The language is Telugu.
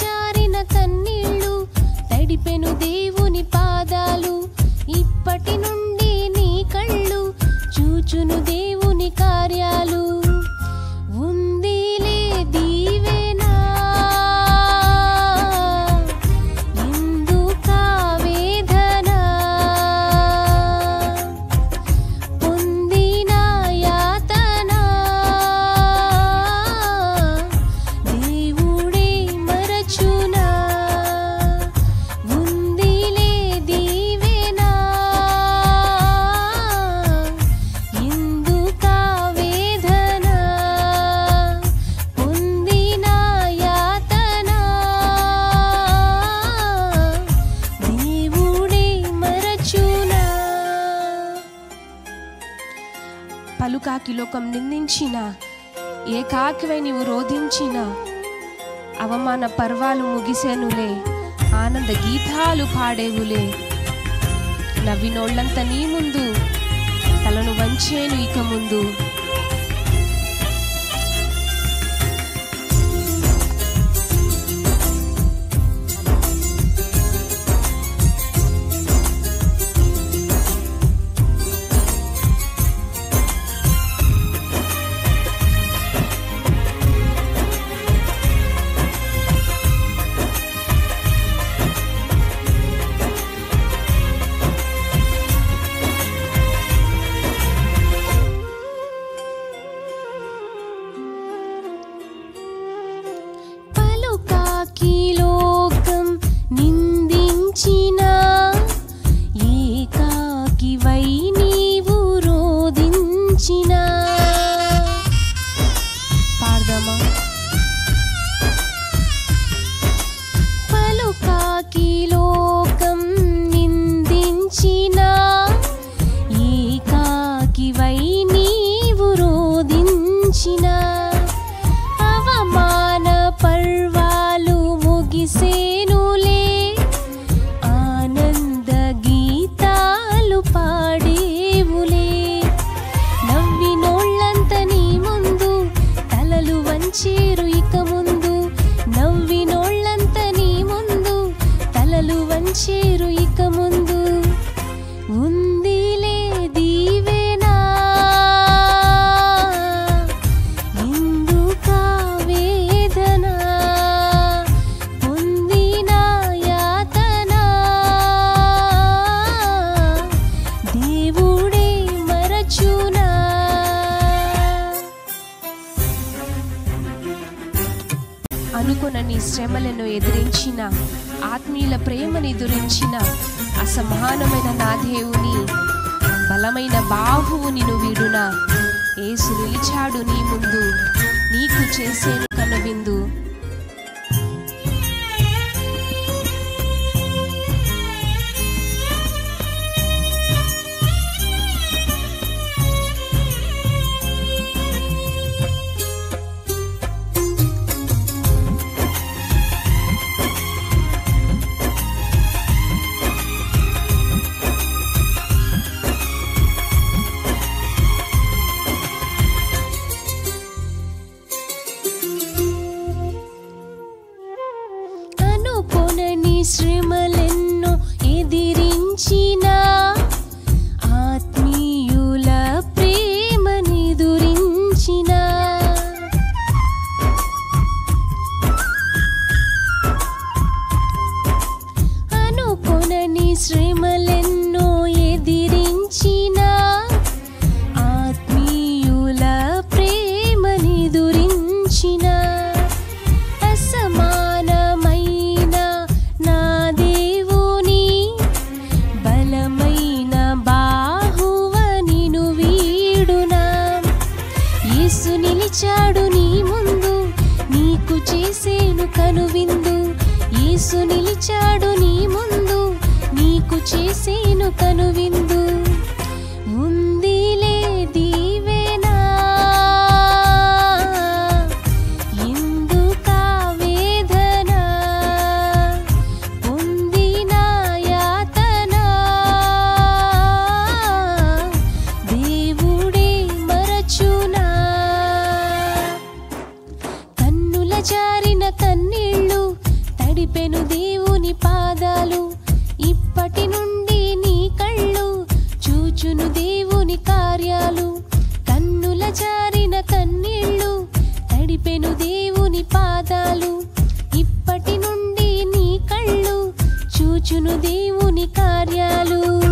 జారిన కన్నీళ్ళు తడిపెను దేవుని పాదాలు. ఇప్పటి నుండి నీ కళ్ళు చూచును దేవుని కార్యాలు. ఉందిలే దీవెనా ఎందుకా వేదన, పొందిన యాతన దేవుడే మరచునా. ఉందిలే దీవెనా ఎందుకా వేదన, పొందిన యాతన దేవుడే మరచునా. పలుకాకి లోకం నిందించిన, ఏకాకివై నీవు రోధించిన, అవమాన పర్వాలు ముగిసెనులే, ఆనంద గీతాలు పాడేవులే. నవ్వినోళ్ళంతా నీ ముందు తలను వంచేను ఇక ముందు. పలుకాకి లోకం నిందించిన, ఏకాకివై నీవు రోధించిన. పాడదామా? పలుకాకి లోకం నిందించిన, ఏకాకివై నీవు రోధించిన. అవమాన పర్వాలు ముగిసేనులే, ఆనంద గీతాలు పాడేవులే. నవ్వినోళ్ళంత నీ ముందు తలలు వంచేరు ఇక ముందు. నవ్వినోళ్ళంత నీ ముందు తలలు వంచేరు ఇక ముందు. ఉందిలే దీవెనా ఎందుకా వేదన, పొందిన యాతన దేవుడే మరచునా. అనుకునని శ్రమలను ఎదిరించిన, ఆత్మీయుల ప్రేమని దురించిన, అసమానమైన నా దేవుని బలమైన బాహువు నిన్ను వీడునా. యేసు నిలిచాడు నీ ముందు, నీకు చేసేను కనువిందు. అనుకొనని శ్రమలెన్నో ఎదిరించిన, ఆత్మీయుల ప్రేమని దురించిన. అనుకొనని శ్రమలెన్నో ఎదిరించిన, ఆత్మీయుల ప్రేమని దురించిన. అసమానమైన నా దేవుని బలమైన బాహువ నిన్ను వీడునా. యేసు నిలిచాడు నీ ముందు, నీకు చేసేను కనువిందు. యేసు నిలిచాడు నీ ముందు, నీకు చేసేను కనువిందు. ఉందిలే దీవెనా ఎందుకా వేదన, పొందిన యాతన దేవుడే మరచునా. కన్నుల జారిన కన్నీళ్ళు చూచును దేవుని కార్యాలు.